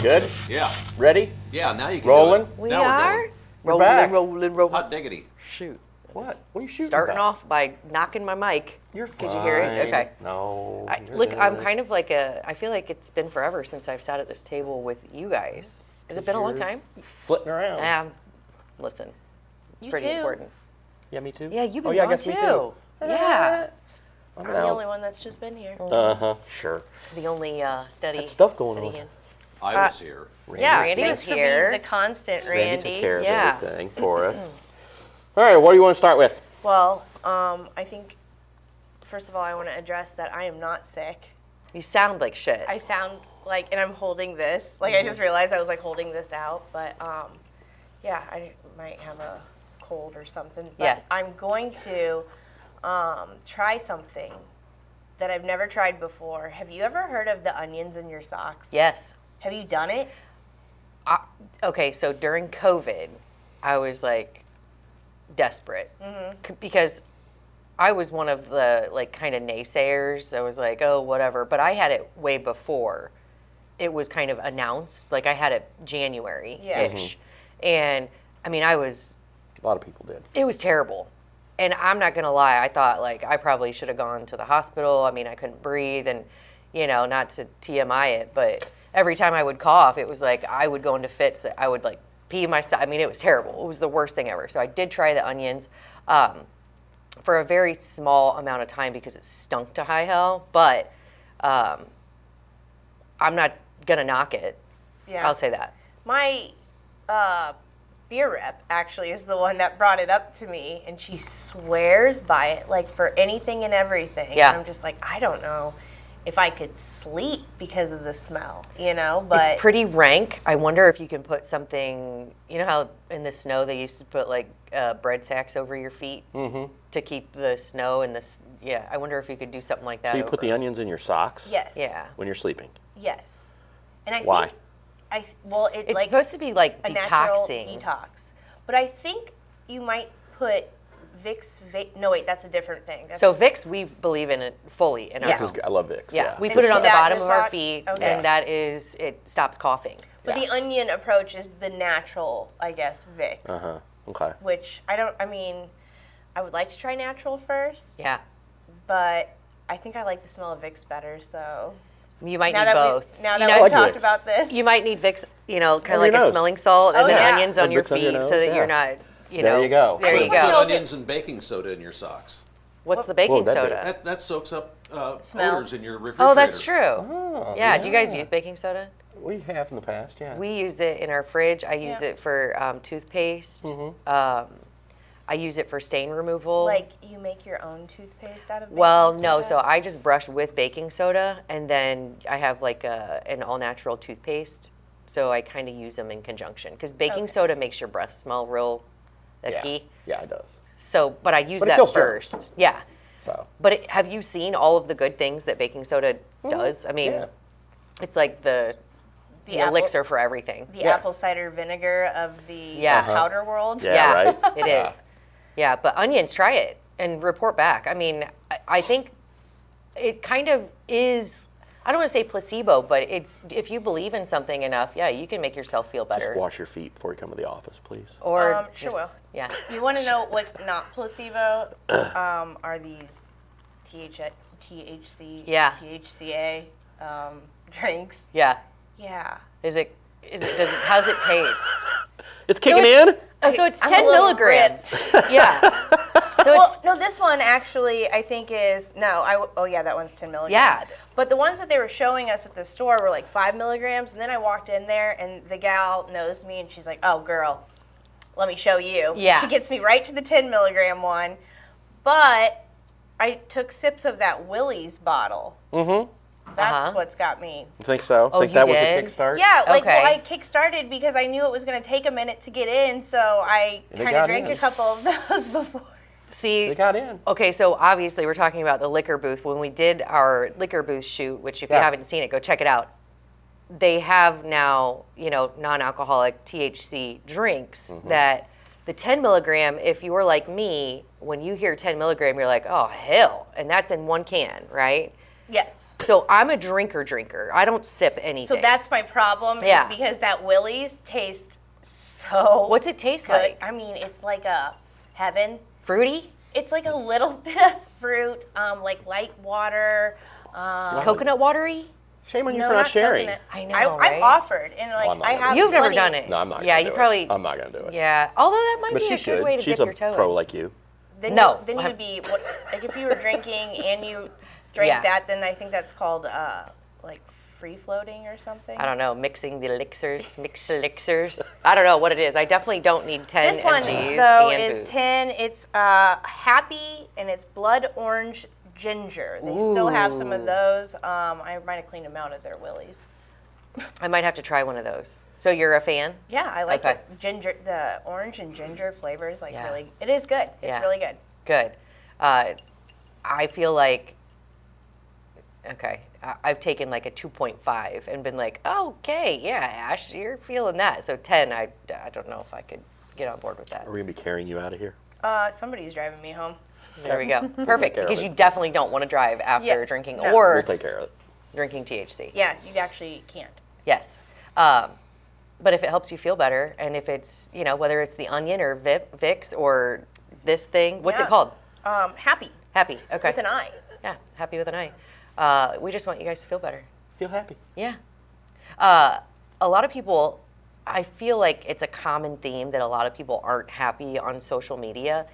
Good? Yeah. Ready? Yeah, now you can Rolling? do it. We Now are? We're We're back. Rolling. Hot diggity. Shoot. What? What are you shooting Starting about? off by knocking my mic. You're fine. Could you hear it? Okay. No. Look, I'm kind of like I feel like it's been forever since I've sat at this table with you guys. Has it been a long time? Flitting around. Listen, You pretty too. important. Yeah, me too. Yeah, you've been Oh, yeah, I gone guess me too. Yeah. I'm the only one that's just been here. Uh-huh. Sure. The only steady. Had stuff going steady on. hand. I was here. Yeah, Randy thanks was for here. being the constant, Randy Randy. took care of Yeah. everything for us. All right, what do you want to start with? Well, I think, first of all, I want to address that I am not sick. You sound like shit. I sound like, and I'm holding this. Like, I just realized I was, like, holding this out. But, yeah, I might have a cold or something. But Yeah. I'm going to try something that I've never tried before. Have you ever heard of the onions in your socks? Yes. Have you done it? Okay, so during COVID, I was like desperate because I was one of the like kind of naysayers. I was like, oh, whatever. But I had it way before it was kind of announced. Like I had it January-ish. And I mean, A lot of people did. it was terrible. And I'm not going to lie, I thought like I probably should have gone to the hospital. I mean, I couldn't breathe and, you know, not to TMI it, but every time I would cough, it was like I would go into fits. I would like pee myself. I mean, it was terrible. It was the worst thing ever. So I did try the onions for a very small amount of time because it stunk to high hell, but I'm not going to knock it. Yeah. I'll say that. My beer rep actually is the one that brought it up to me, and she swears by it, like for anything and everything. Yeah. And I'm just like, I don't know if I could sleep because of the smell, you know? But It's pretty rank. I wonder if you can put something, you know how in the snow they used to put like bread sacks over your feet to keep the snow and this. Yeah, I wonder if you could do something like that. So you put the onions in your socks? yes. Yeah. When you're sleeping? Yes. And I Why? think, well, it It's like supposed to be like a natural detoxing. detox. But I think you might put Vicks, no wait, that's a different thing. That's, So Vicks, we believe in it fully in our Yeah. home. I love Vicks. Yeah, we And put it on the that bottom is of our not- feet, okay. and that is, it stops coughing. But the onion approach is the natural, I guess, Vicks. Uh-huh. Okay. Which I mean, I would like to try natural first, Yeah, but I think I like the smell of Vicks better, so. you might Now need that both. Now You that know, we've like talked Vicks. about this. you might need Vicks, you know, kind of On like your a nose. smelling salt, and Oh, then yeah. onions on Like your Vicks on your feet, nose, so that yeah. you're not, you There know. you go. There you Put go. onions and baking soda in your socks. What's the baking that'd be- soda? That soaks up Smell. odors in your refrigerator. Oh, that's true. Oh, Yeah, do you guys use baking soda? We have in the past, yeah. We use it in our fridge. I use Yeah. it for toothpaste. I use it for stain removal. Like, you make your own toothpaste out of baking Well, soda? no. So I just brush with baking soda, and then I have like an all-natural toothpaste. So I kind of use them in conjunction because baking Okay. soda makes your breath smell real yeah. icky. Yeah, it does. So, but I use But it that kills germs. first. Yeah. So. But have you seen all of the good things that baking soda does? I mean, Yeah. it's like the apple- elixir for everything. The Yeah. apple cider vinegar of the Yeah. powder world. Yeah, right? It Yeah. is. Yeah, but onions, try it and report back. I mean, I think it kind of is, I don't want to say placebo, but it's, if you believe in something enough, yeah, you can make yourself feel better. Just wash your feet before you come to the office, please. Or Sure just- will. Yeah. You want to know what's not placebo? Are these THC, Yeah. THCA drinks? Yeah. Yeah. How's it taste? It's kicking in? Oh, so it's I'm a 10 little milligrams. Yeah. So Well, it's, no, this one actually I think is oh yeah, that one's 10 milligrams. Yeah. But the ones that they were showing us at the store were like 5 milligrams, and then I walked in there, and the gal knows me, and she's like, "Oh, girl, let me show you." Yeah. She gets me right to the 10 milligram one, but I took sips of that Willie's bottle. Mm-hmm. That's what's got me. You think so? Oh, think you that was did? a kickstart? Yeah, like Okay. well, I kickstarted because I knew it was going to take a minute to get in, so I And it kind of got drank in. a couple of those before. see, They got in. okay, so obviously we're talking about the liquor booth. When we did our liquor booth shoot, which if you Yeah. haven't seen it, go check it out. They have now, you know, non-alcoholic THC drinks that the 10 milligram, if you were like me, when you hear 10 milligram, you're like, oh, hell. And that's in one can, right? Yes. So I'm a drinker. I don't sip anything. So that's my problem. Yeah. Is because that Willie's tastes so. What's it taste good. like? I mean, it's like a heaven. Fruity? It's like a little bit of fruit, like light water. Coconut watery? Shame on you No, for not sharing. coconut. I know, right? I've offered, and like I'm not I gonna have. You've never plenty- done it. No, I'm not. Yeah, gonna you do probably. It. I'm not gonna do it. Yeah. Although that might But be she a good should. way to She's dip a your toe pro in. like you. Then No. then you would be like if you were drinking and you drank Yeah. that, then I think that's called like free floating or something. I don't know, mixing the mix elixirs. I don't know what it is. I definitely don't need 10 This one mgs though and is booze. 10. It's happy and it's blood orange ginger. They still have some of those. I might have cleaned them out at their Willie's. I might have to try one of those. So you're a fan? Yeah, I like Okay. this ginger. The orange and ginger flavor is like Yeah. really. It is good. It's Yeah. really good. Good. I feel like, okay, I've taken like a 2.5 and been like, oh, okay, yeah, Ash, you're feeling that. So 10, I don't know if I could get on board with that. Are we gonna be carrying you out of here? Somebody's driving me home. There we go. Perfect. care of Because it. you definitely don't want to drive after Yes. drinking No. or We'll take care of it. drinking THC. Yeah, you actually can't. Yes. But if it helps you feel better, and if it's, you know, whether it's the onion or Vicks or this thing, what's Yeah. it called? Happy Happy. Okay. with an I. Yeah, happy with an eye. We just want you guys to feel better. Feel happy. Yeah. A lot of people, I feel like it's a common theme that a lot of people aren't happy on social media.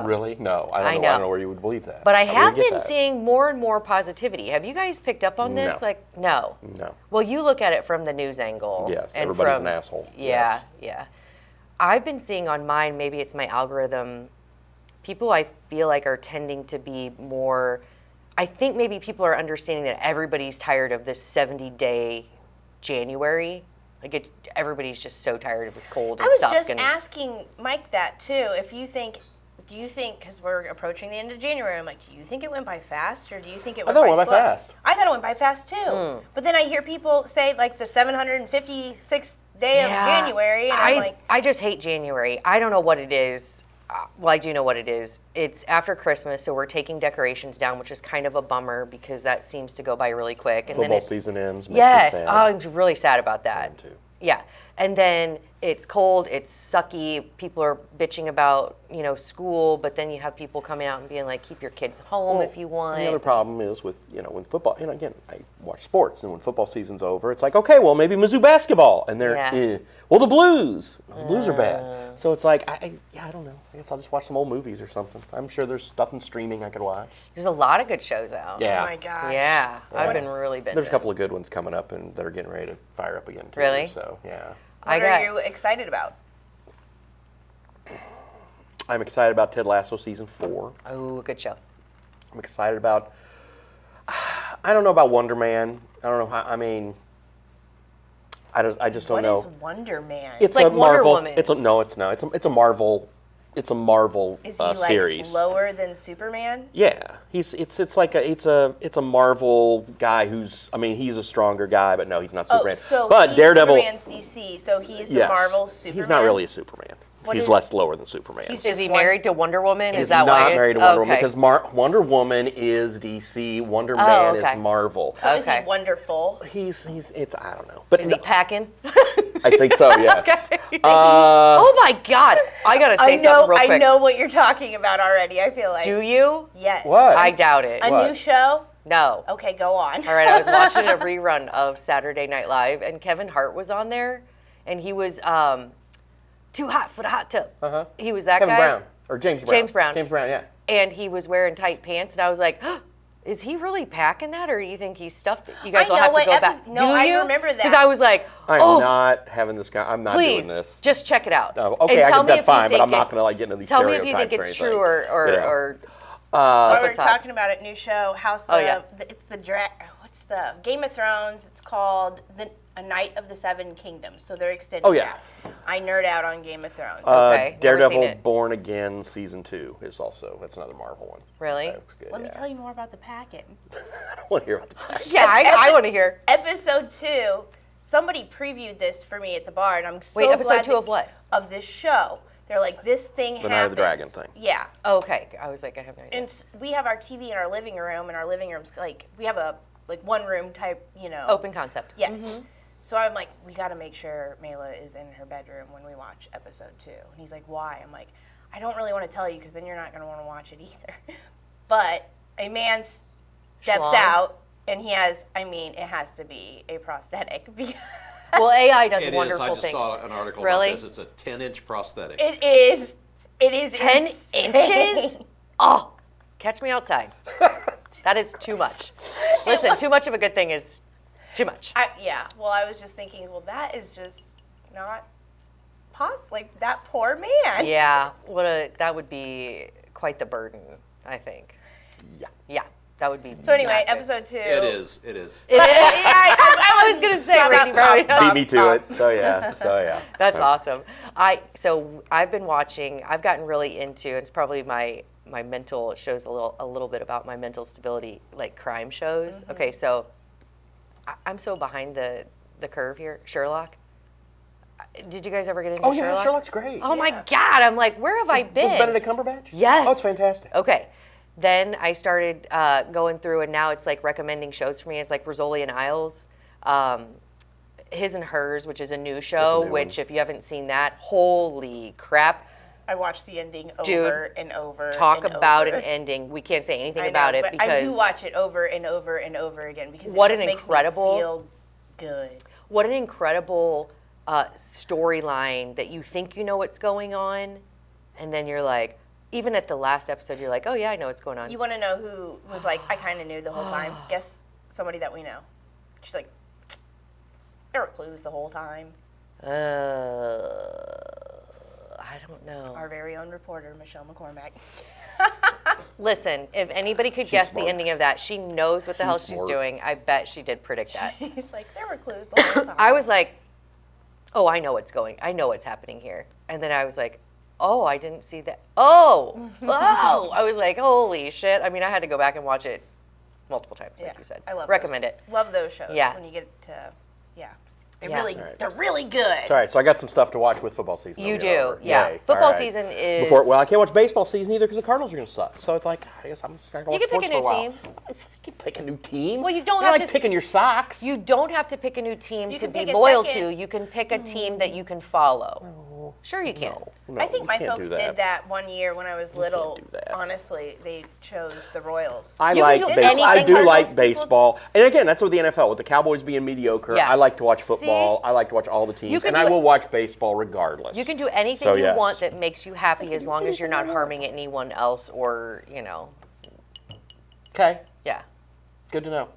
Really? No, I I don't know. I know. don't know where you would believe that. But I wouldn't have get been that. seeing more and more positivity. Have you guys picked up on this? No. Like, no. No. Well, you look at it from the news angle. Yes, and everybody's from- an asshole. Yeah, Yes. yeah. I've been seeing on mine, maybe it's my algorithm, people I feel like are tending to be more, I think maybe people are understanding that everybody's tired of this 70-day January. Like, everybody's just so tired of this cold I and was suck. just and asking Mike that too. If you think, do you think, because we're approaching the end of January, I'm like, do you think it went by fast or do you think it went thought by it went by slow? fast. I thought it went by fast too. But then I hear people say like the 756th day of January, and I'm like, I just hate January. I don't know what it is. Well, I do know what it is. It's after Christmas, so we're taking decorations down, which is kind of a bummer because that seems to go by really quick. And Football then it's, season ends. Makes yes. Me sad. Oh, I'm really sad about that. am too. Yeah. And then it's cold, it's sucky. People are bitching about, you know, school, but then you have people coming out and being like, keep your kids home if you want. The other problem is with, you know, when football, you know, again, I watch sports, and when football season's over, it's like, okay, well, maybe Mizzou basketball, and they're, Yeah. well, the Blues are bad. So it's like, I don't know. I guess I'll just watch some old movies or something. I'm sure there's stuff in streaming I could watch. There's a lot of good shows out. Yeah. oh my god. Yeah. I've been really binging. There's a couple of good ones coming up and that are getting ready to fire up again, too. Really? So, yeah. I What got- are you excited about? I'm excited about Ted Lasso Season 4. Oh, good show. I'm excited about, I don't know about Wonder Man. I don't know how, I mean, I just don't What know. is Wonder Man? It's like a Wonder Marvel. Woman. It's a no. It's no. It's a Marvel. It's a Marvel Is he like series. lower than Superman? Yeah, it's like it's a Marvel guy who's. I mean, he's a stronger guy, but no, he's not Superman. Oh, so but he's Daredevil. Superman's DC, so he's the Yes, Marvel Superman. he's not really a Superman. What He's is- less lower than Superman. He's Is he one- married to Wonder Woman? He's Is that not why it's, married to Wonder Woman okay. because Wonder Woman is DC. Wonder Man okay. is Marvel. So is Okay. he wonderful? He's it's I don't know, but Is no, he packing? I think so. Yes. Okay. Oh my God! I gotta say something real quick. I know what you're talking about already. I feel like. Do you? Yes. What? I doubt it. A What? new show? No. Okay, go on. All right, I was watching a rerun of Saturday Night Live, and Kevin Hart was on there, and he was too hot for the hot tub. Uh-huh. He was that Kevin guy. Brown or James Brown. James Brown. James Brown. Yeah. And he was wearing tight pants, and I was like, is he really packing that, or do you think he's stuffed it? You guys I will know have to what go back. no, I remember that. Because I was like, I'm oh, not having this guy. I'm not please, doing this. just check it out. Oh, okay, And I tell can, me that's if you fine, but think I'm not it's- going to like get into these Tell me stereotypes if you think or it's anything. true or You know. While we're What's up? talking about it, new show, House Oh, of, yeah. it's the what's the Game of Thrones? It's called A Night of the Seven Kingdoms. So they're extending. Oh, yeah. that. I nerd out on Game of Thrones. Okay, never seen Daredevil it. Born Again Season 2 is also, that's another Marvel one. Really? That looks good, Let me yeah. tell you more about the packet. I don't want to hear about the pack. Yeah, I want to hear. Episode 2, somebody previewed this for me at the bar, and I'm so Wait, episode glad 2 of what? Of this show. They're like, this thing The happens. Night of the Dragon thing. Yeah. Oh, okay. I was like, I have no idea. And we have our TV in our living room, and our living room's like, we have a one room type, Open concept. Yes. So I'm like, we got to make sure Mela is in her bedroom when we watch episode 2. And he's like, why? I'm like, I don't really want to tell you because then you're not going to want to watch it either. But a man steps Schlong. out, and he has, it has to be a prosthetic. Well, AI does It is. wonderful I just things. saw an article Really? about this. It's a 10-inch prosthetic. It is 10 insane. inches? Oh, catch me outside. That is too much. Listen, too much of a good thing is too much. Well, I was just thinking, well, that is just not possible. Like, that poor man. Yeah, that would be quite the burden, I think. Yeah. Yeah, that would be. So anyway, not good. episode 2. It is. It is. I was gonna say, Rainy probably Beat me to it. So yeah. That's awesome. I've been watching. I've gotten really into. It's probably my mental. It shows a little bit about my mental stability, like crime shows. Okay, so I'm so behind the curve here. Sherlock. Did you guys ever get into Oh Sherlock? yeah, Sherlock's great. Oh my God! I'm like, where have I been? With Benedict Cumberbatch? Yes. Oh, it's fantastic. Okay. Then I started going through, and now it's like recommending shows for me. It's like Rizzoli and Isles, His and Hers, which is a new show. Which, if you haven't seen that, holy crap! I watched the ending Dude, over and over. Talk and about over. an ending. We can't say anything I know, about it but because I do watch it over and over and over again because What it just an makes incredible- me feel good. what an incredible storyline that you think you know what's going on, and then you're like, even at the last episode, you're like, oh yeah, I know what's going on. You want to know who was like, I kind of knew the whole time? Guess somebody that we know. She's like, there were clues the whole time. I don't know. Our very own reporter, Michelle McCormack. Listen, if anybody could guess smart. the ending of that, she knows what the hell she's smart. doing. I bet she did predict that. He's like, there were clues the whole time. I was like, oh, I know what's happening here. And then I was like, oh, I didn't see that. Oh, I was like, holy shit. I mean, I had to go back and watch it multiple times, like you said. I love Recommend those. it. Love those shows. Yeah. When you get to, they're Yeah. really, Right. they're really good. All right, so I got some stuff to watch with football season. You over do, and over. yeah. Yay. Football All right. season is. Well, I can't watch baseball season either because the Cardinals are going to suck. So it's like, I guess I'm just not going You to watch can pick sports a for new while. team. You can pick a new team. Well, you don't You're have like to picking your socks. You don't have to pick a new team You to can be pick a loyal second. to. You can pick a team that you can follow. Sure, you can. No, I think you my can't folks do did that one year when I was little. do that. Honestly, they chose the Royals. I You can like do baseball. I anything do Cardinals like people- baseball, and again, that's with the NFL. With the Cowboys being mediocre, Yeah. I like to watch football. See? I like to watch all the teams, You can and do I it- will watch baseball regardless. You can do anything So, you yes. want that makes you happy as long as you're not harming anyone else or, Okay, yeah. good to know.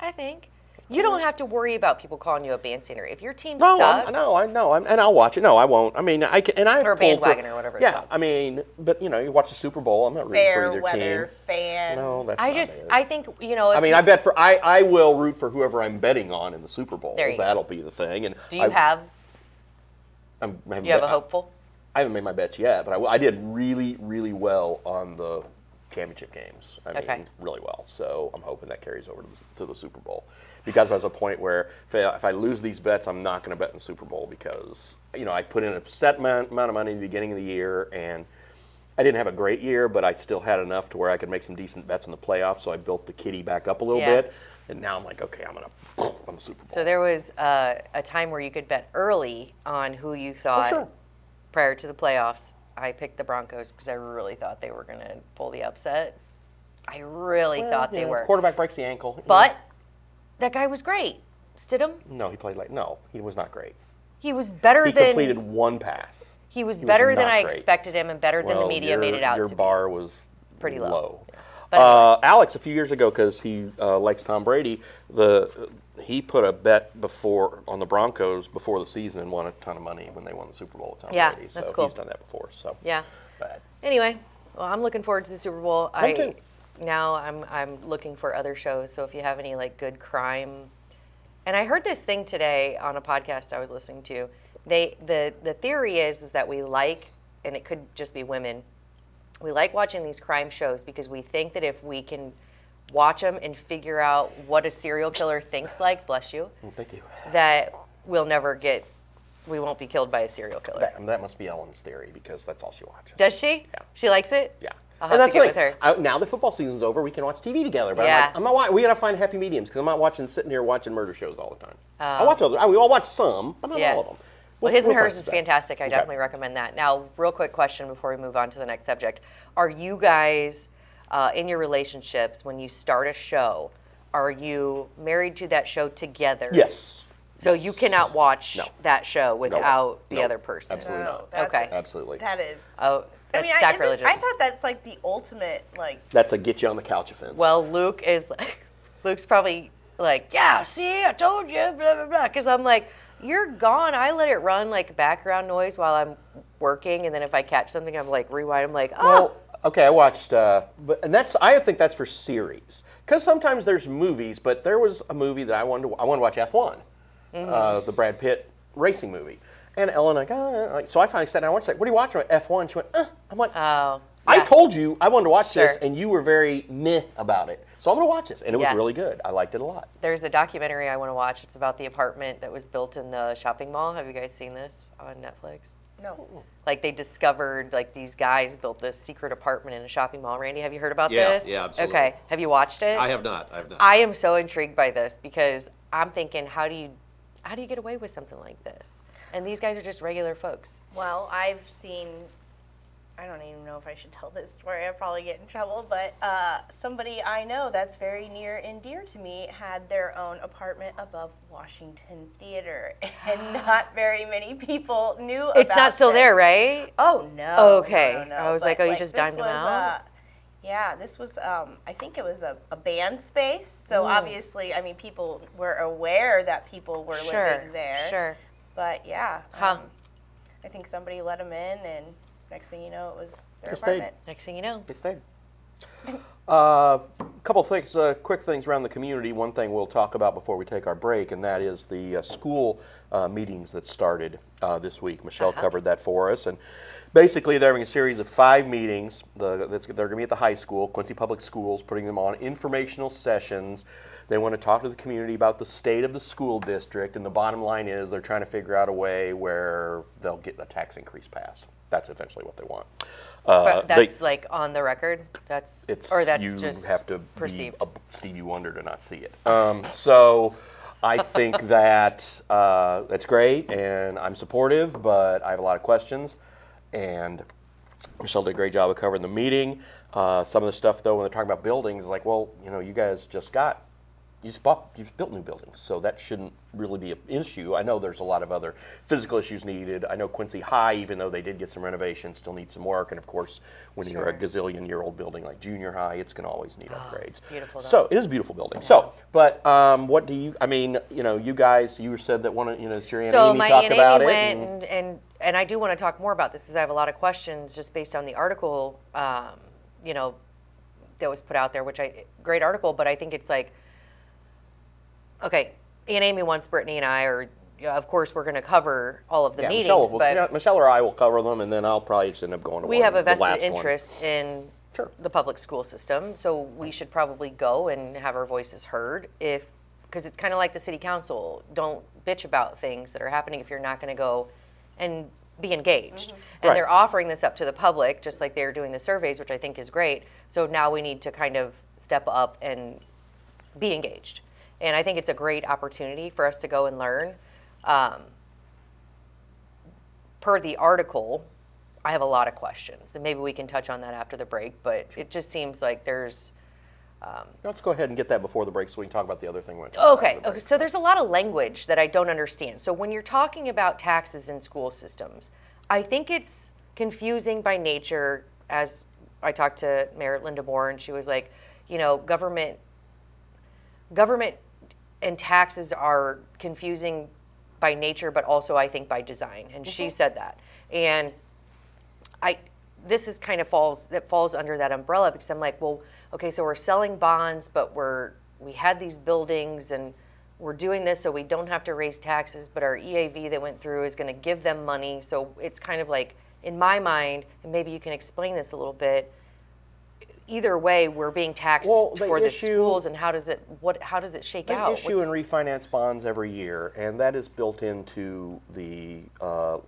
I think. You don't have to worry about people calling you a bandstander. If your team No, sucks. I know, and I'll watch it. No, I won't. I mean, I can, and I Or pull for- bandwagon or whatever it's Yeah, called. I mean, but you watch the Super Bowl. I'm not rooting for Fair either weather team. fan. No, that's I not just, it. I think, if I mean, you- I bet for I will root for whoever I'm betting on in the Super Bowl. There you go. That'll be the thing. And do you have I a hopeful? I haven't made my bets yet, but I did really, really well on the championship games. I Okay. mean, really well. So I'm hoping that carries over to the Super Bowl. Because there's a point where if I lose these bets, I'm not going to bet in the Super Bowl because, I put in a set amount of money in the beginning of the year, and I didn't have a great year, but I still had enough to where I could make some decent bets in the playoffs, so I built the kitty back up a little Yeah. bit. And now I'm like, okay, I'm on the Super Bowl. So there was a time where you could bet early on who you thought sure. prior to the playoffs. I picked the Broncos because I really thought they were going to pull the upset. I really thought they were. Quarterback breaks the ankle. But that guy was great. Stidham, No, he played no, he was not great. he was better He than completed one pass. he was he was better than not I great. expected him and better than the media made it out Your to bar was Pretty low. low. But Alex, a few years ago, because he likes Tom Brady, he put a bet on the Broncos before the season and won a ton of money when they won the Super Bowl with Tom Yeah, Brady. So that's cool. he's done that before. So be. Yeah. but Anyway, well, I'm looking forward to the Super Bowl. Me too. Now I'm looking for other shows. So if you have any like good crime, and I heard this thing today on a podcast I was listening to. The theory is that we like, and it could just be women, we like watching these crime shows because we think that if we can watch them and figure out what a serial killer thinks like, bless you, thank you. that we'll never get we won't be killed by a serial killer. That must be Ellen's theory because that's all she watches. Does she? Yeah. She likes it? Yeah. I'll have to get with her. Now the football season's over, we can watch TV together. But Yeah. I'm not. We gotta find happy mediums because I'm not sitting here watching murder shows all the time. I watch other. We all watch some, but not all of them. Well, His and Hers find is that. fantastic. I definitely recommend that. Now, real quick question before we move on to the next subject. Are you guys, in your relationships, when you start a show, are you married to that show together? Yes. So you cannot watch that show without the No. other person? Absolutely not. Okay. Absolutely. That is. Oh, that's sacrilegious. I thought that's like the ultimate, like. That's a get you on the couch offense. Well, Luke's probably like, yeah, see, I told you, blah, blah, blah. Because I'm like, you're gone. I let it run like background noise while I'm working. And then if I catch something, I'm like, rewind. I'm like, oh. Well, okay, I watched, I think that's for series. Because sometimes there's movies, but there was a movie that I wanted to watch F1, the Brad Pitt racing movie. And Ellen, so I finally sat down and watched it. What are you watching? F1. She went, I'm like, Oh. I yeah. told you I wanted to watch Sure. this, and you were very meh about it. So I'm going to watch this. And it was Yeah. really good. I liked it a lot. There's a documentary I want to watch. It's about the apartment that was built in the shopping mall. Have you guys seen this on Netflix? No. Like they discovered, like these guys built this secret apartment in a shopping mall. Randy, have you heard about Yeah, this? yeah, absolutely. Okay, have you watched it? I have not. I am so intrigued by this because I'm thinking, how do you get away with something like this? And these guys are just regular folks. Well, I've seen, I don't even know if I should tell this story. I'll probably get in trouble, but somebody I know that's very near and dear to me had their own apartment above Washington Theater, and not very many people knew about it. It's not still there, right? Oh, no. Okay. No. I was like, oh, you just dimed them out? Yeah, this was, I think it was a band space. So obviously, I mean, people were aware that people were living there. Sure. But yeah, Huh. I think somebody let them in, and next thing you know, it was their They stayed. apartment. Next thing you know. They stayed. Couple things, quick things around the community. One thing we'll talk about before we take our break, and that is the school meetings that started this week. Michelle covered that for us, and basically they're having a series of 5 meetings. They're going to be at the high school, Quincy Public Schools, putting them on informational sessions. They want to talk to the community about the state of the school district, and the bottom line is they're trying to figure out a way where they'll get a tax increase passed. That's eventually what they want. But that's like on the record? That's you just have to perceived? be a Stevie Wonder to not see it. So I think that that's great, and I'm supportive, but I have a lot of questions. And Michelle did a great job of covering the meeting. Some of the stuff, though, when they're talking about buildings, like, well, you guys just built new buildings, so that shouldn't really be an issue. I know there's a lot of other physical issues needed. I know Quincy High, even though they did get some renovations, still needs some work. And of course, when you're a gazillion-year-old building like junior high, it's going to always need upgrades. Beautiful, though. So it is a beautiful building. So, but what do you? I mean, you guys, you said that that your Aunt So Amy my talked Aunt about Amy it. went and I do want to talk more about this because I have a lot of questions just based on the article, that was put out there, great article, but I think it's like, okay, Aunt Amy wants Brittany and I, of course, we're going to cover all of the meetings, Michelle or I will cover them, and then I'll probably just end up going to we one, have a the vested last interest in the public school system, so we should probably go and have our voices heard because it's kind of like the city council. Don't bitch about things that are happening if you're not going to go and be engaged. And Right. they're offering this up to the public, just like they're doing the surveys, which I think is great. So now we need to kind of step up and be engaged. And I think it's a great opportunity for us to go and learn. Per the article, I have a lot of questions, and maybe we can touch on that after the break, but it just seems like there's... Let's go ahead and get that before the break so we can talk about the other thing. Okay, so there's a lot of language that I don't understand. So when you're talking about taxes in school systems, I think it's confusing by nature. As I talked to Mayor Linda Moore, and she was like, government and taxes are confusing by nature, but also I think by design. And she said that. And this is kind of falls under that umbrella because I'm like, well, okay, so we're selling bonds, but we had these buildings and we're doing this so we don't have to raise taxes, but our EAV that went through is going to give them money. So it's kind of like, in my mind, and maybe you can explain this a little bit, either way, we're being taxed Well, they for the issue- schools, and how does it shake They out? issue and refinance bonds every year, and that is built into the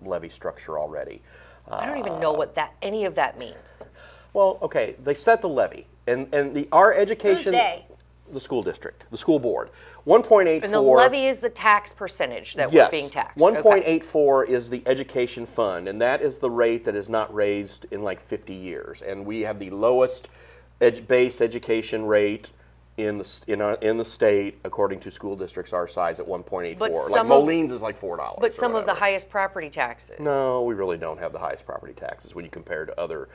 levy structure already. I don't even know what any of that means. Well, okay, they set the levy, and our education. Who's they? The school district, the school board. 1.84. And the levy is the tax percentage that Yes, we're being taxed. 1.84 is the education fund, and that is the rate that is not raised in like 50 years. And we have the lowest base education rate in the state, according to school districts our size, at 1.84. But Like some of- Molene's is like $4. But or some of the whatever. highest property taxes. No, we really don't have the highest property taxes when you compare to other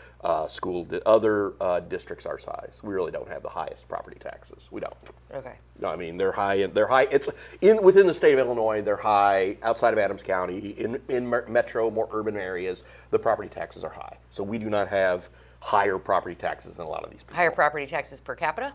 districts our size. We really don't have the highest property taxes. We don't. Okay. No, I mean they're high. They're high. It's within the state of Illinois. They're high outside of Adams County. In metro, more urban areas, the property taxes are high. So we do not have higher property taxes than a lot of these people. Higher property taxes per capita?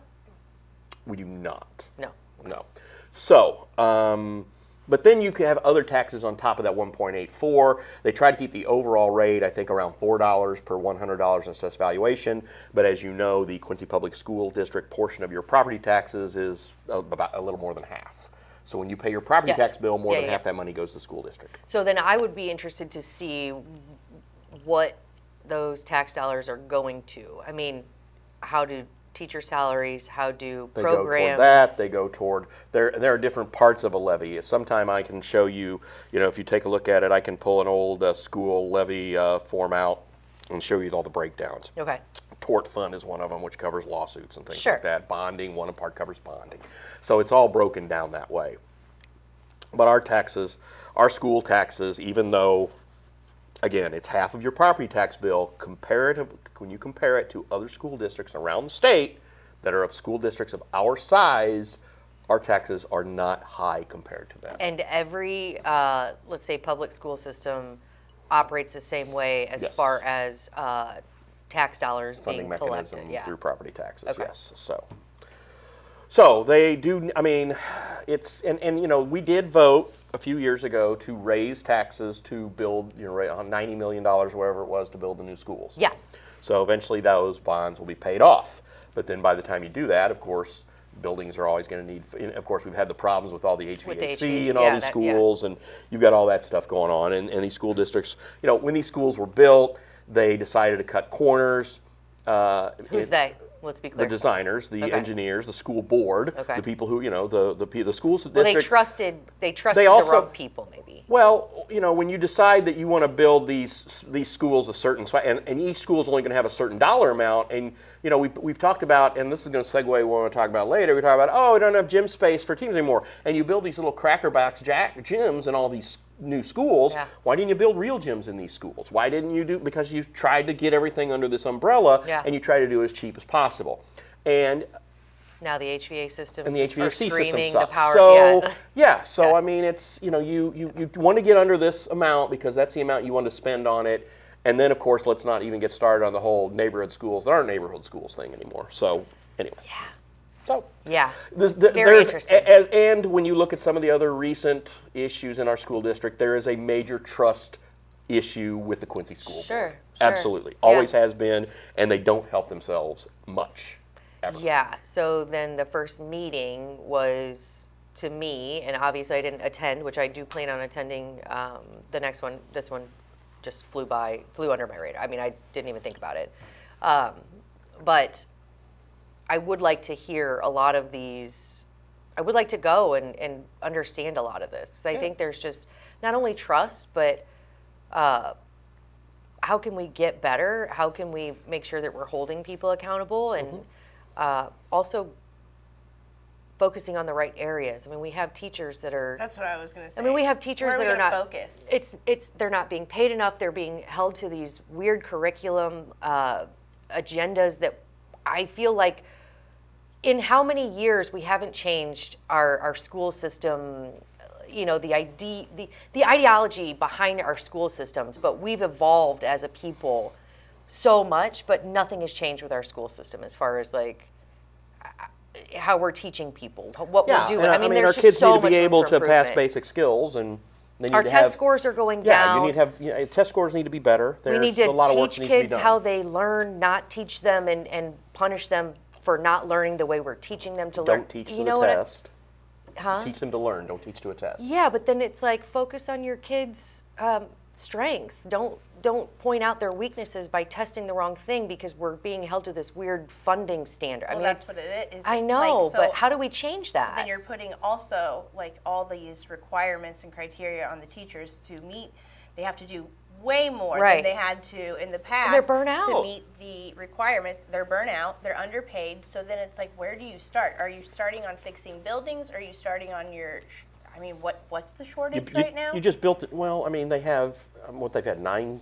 We do not. No. No. So, but then you can have other taxes on top of that 1.84. They try to keep the overall rate, I think, around $4 per $100 in assessed valuation. But as you know, the Quincy Public School District portion of your property taxes is about a little more than half. So when you pay your property Yes. tax bill, more Yeah, than yeah. half that money goes to the school district. So then I would be interested to see what those tax dollars are going to. I mean, how do teacher salaries, how do They programs? go toward that. They go toward there are different parts of a levy. Sometime I can show you. If you take a look at it, I can pull an old school levy form out and show you all the breakdowns. Okay. Tort fund is one of them, which covers lawsuits and things Sure. like that. Bonding, one part covers bonding. So it's all broken down that way. But our taxes, our school taxes, even though, again, it's half of your property tax bill, when you compare it to other school districts around the state that are of school districts of our size, our taxes are not high compared to them. And every, let's say, public school system operates the same way as Yes. far as tax dollars Funding being collected. mechanism Yeah. through property taxes, Okay. yes. So they do, I mean, it's, and we did vote a few years ago to raise taxes to build, $90 million or whatever it was to build the new schools. Yeah. So eventually those bonds will be paid off. But then by the time you do that, of course, buildings are always going to need, of course, we've had the problems with all the HVAC and all yeah, these that- schools, and you've got all that stuff going on. And these school districts, when these schools were built, they decided to cut corners. Who's they? Let's be clear. The designers, the Okay. engineers, the school board, Okay. the people who, the school district. Well, they trusted They also- the wrong people, maybe. Well, when you decide that you want to build these schools a certain size, and each school is only going to have a certain dollar amount, and we've talked about, and this is going to segue what we're going to talk about later. We talk about, we don't have gym space for teams anymore, and you build these little cracker box gyms in all these new schools. Yeah. Why didn't you build real gyms in these schools? Why didn't you do? Because you tried to get everything under this umbrella, Yeah. and you try to do it as cheap as possible, and Now the HVA systems and the are HVAC system screaming the sucks. power. So yeah. I mean, it's you want to get under this amount because that's the amount you want to spend on it, and then of course let's not even get started on the whole neighborhood schools. There aren't neighborhood schools thing anymore. So anyway, Yeah. so Yeah. there's interesting. and when you look at some of the other recent issues in our school district, there is a major trust issue with the Quincy School Board. Sure. Absolutely, always has been, and they don't help themselves much. Ever. Yeah. So then the first meeting was to me, and obviously I didn't attend, which I do plan on attending the next one. This one just flew under my radar. I mean, I didn't even think about it. But I would like to hear a lot of these. I would like to go and understand a lot of this. 'Cause I think there's just not only trust, but how can we get better? How can we make sure that we're holding people accountable and also focusing on the right areas? I mean, we have teachers that are. That's what I was going to say. I mean, we have teachers Where that we are not gonna focus. They're not being paid enough. They're being held to these weird curriculum agendas that I feel like. In how many years we haven't changed our school system, the ideology behind our school systems, but we've evolved as a people so much, but nothing has changed with our school system as far as like how we're teaching people, what we're doing. And, I mean, our there's kids just so need to much be room able for to pass improvement. basic skills, and They need Our to test have- scores are going Yeah, down. you need to have test scores need to be better. We There's need to a lot of work teach that needs to be kids done. how they learn, not teach them and punish them for not learning the way we're teaching them to learn. Don't teach You to know the what I- test. Huh? Teach them to learn. Don't teach to a test. Yeah, but then it's like focus on your kids' strengths. Don't point out their weaknesses by testing the wrong thing because we're being held to this weird funding standard. Well, that's what it is. I know, Like, so but how do we change that? then you're putting also like all these requirements and criteria on the teachers to meet. They have to do way more Right. than they had to in the past. they're burnt out. To meet the requirements. They're burnt out. They're underpaid. So then it's like, where do you start? Are you starting on fixing buildings? Are you starting on your? I mean, what's the shortage right now? You just built it. Well, I mean, they have they've had 9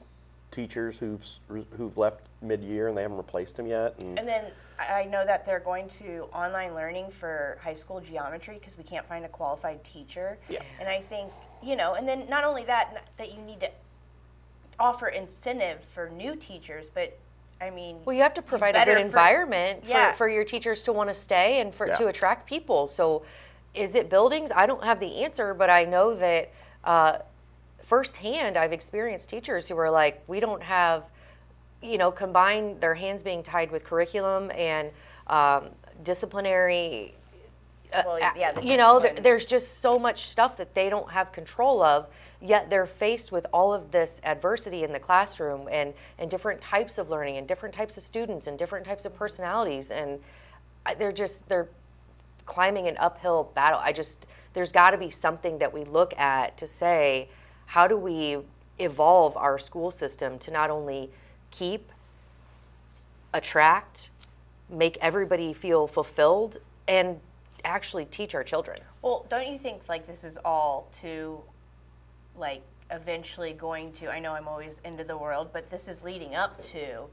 teachers who've left mid-year and they haven't replaced them yet. And then I know that they're going to online learning for high school geometry because we can't find a qualified teacher. Yeah. And I think, and then not only that you need to offer incentive for new teachers, but I mean, Well, you have to provide a better good for- environment Yeah. for your teachers to want to stay and Yeah. to attract people. So is it buildings? I don't have the answer, but I know that firsthand I've experienced teachers who are like, we don't have, combine their hands being tied with curriculum and disciplinary well, yeah, the discipline. there's just so much stuff that they don't have control of, yet they're faced with all of this adversity in the classroom and different types of learning and different types of students and different types of personalities, and they're climbing an uphill battle. There's got to be something that we look at to say, how do we evolve our school system to not only keep, attract, make everybody feel fulfilled, and actually teach our children. Well, don't you think like this is all to like eventually going to, I know I'm always into the world, but this is leading up to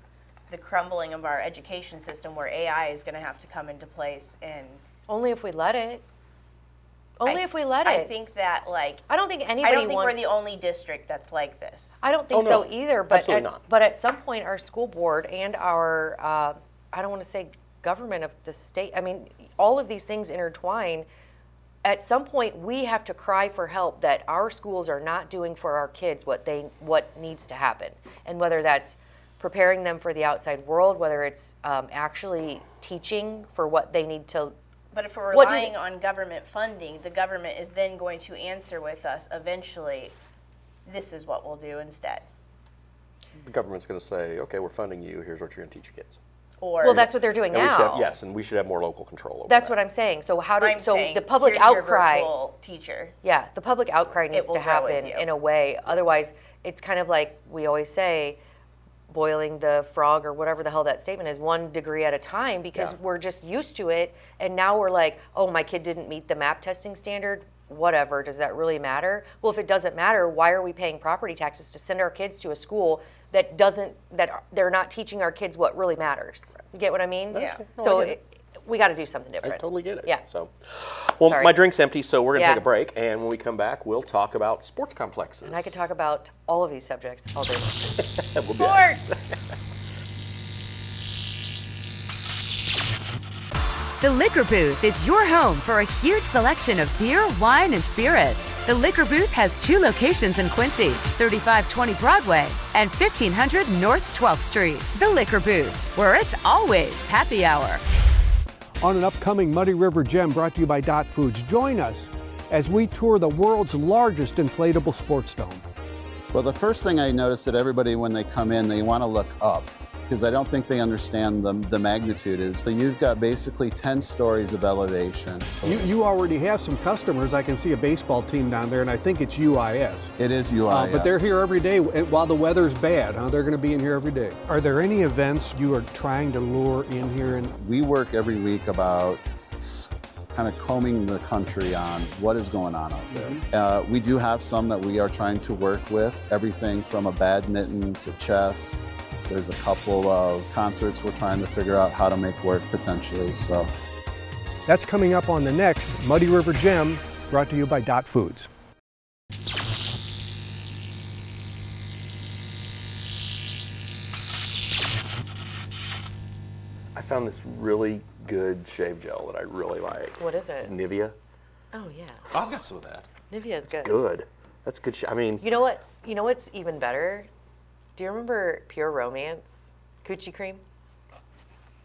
the crumbling of our education system where AI is going to have to come into place and Only if we let it. Only if we let it. I think that like I don't think anybody I don't think wants, we're the only district that's like this. I don't think Oh, so no. either. But Absolutely at, not. but at some point, our school board and our I don't want to say government of the state. I mean, all of these things intertwine. At some point, we have to cry for help that our schools are not doing for our kids what needs to happen, and whether that's preparing them for the outside world, whether it's actually teaching for what they need to. But if we're What do relying on government funding, the government is then going to answer with us eventually, this is what we'll do instead. The government's going to say, okay, we're funding you. Here's what you're going to teach your kids. Or Well, that's what they're doing And we should now. have, yes, and we should have more local control over That's that. what I'm saying. So how do I'm saying, the public here's your outcry? virtual teacher. Yeah, the public outcry needs will to grow with happen you. in a way. Otherwise, it's kind of like we always say, boiling the frog or whatever the hell that statement is, 1 degree at a time, because Yeah. we're just used to it. And now we're like, oh, my kid didn't meet the MAP testing standard. Whatever, does that really matter? Well, if it doesn't matter, why are we paying property taxes to send our kids to a school that they're not teaching our kids what really matters? You get what I mean? Yeah. No, So I get it. we got to do something I different. totally get it. Yeah. So, well, Sorry. my drink's empty, so we're going to Yeah. take a break. And when we come back, we'll talk about sports complexes. And I could talk about all of these subjects all day long. We'll be back. Sports! The Liquor Booth is your home for a huge selection of beer, wine, and spirits. The Liquor Booth has 2 locations in Quincy, 3520 Broadway and 1500 North 12th Street. The Liquor Booth, where it's always happy hour. On an upcoming Muddy River Gem brought to you by Dot Foods, join us as we tour the world's largest inflatable sports dome. Well, the first thing I notice that everybody, when they come in, they want to look up because I don't think they understand the magnitude is. So you've got basically 10 stories of elevation. You already have some customers. I can see a baseball team down there, and I think it's UIS. It is UIS. But they're here every day while the weather's bad. They're going to be in here every day. Are there any events you are trying to lure in here? We work every week about kind of combing the country on what is going on out there. We do have some that we are trying to work with, everything from a badminton to chess. There's a couple of concerts we're trying to figure out how to make work potentially. So That's coming up on the next Muddy River Gem brought to you by Dot Foods. I found this really good shave gel that I really like. What is it? Nivea. Oh, yeah. I've got some of that. Nivea is good. Good. That's good. I mean, You know what? You know what's even better? Do you remember Pure Romance coochie cream?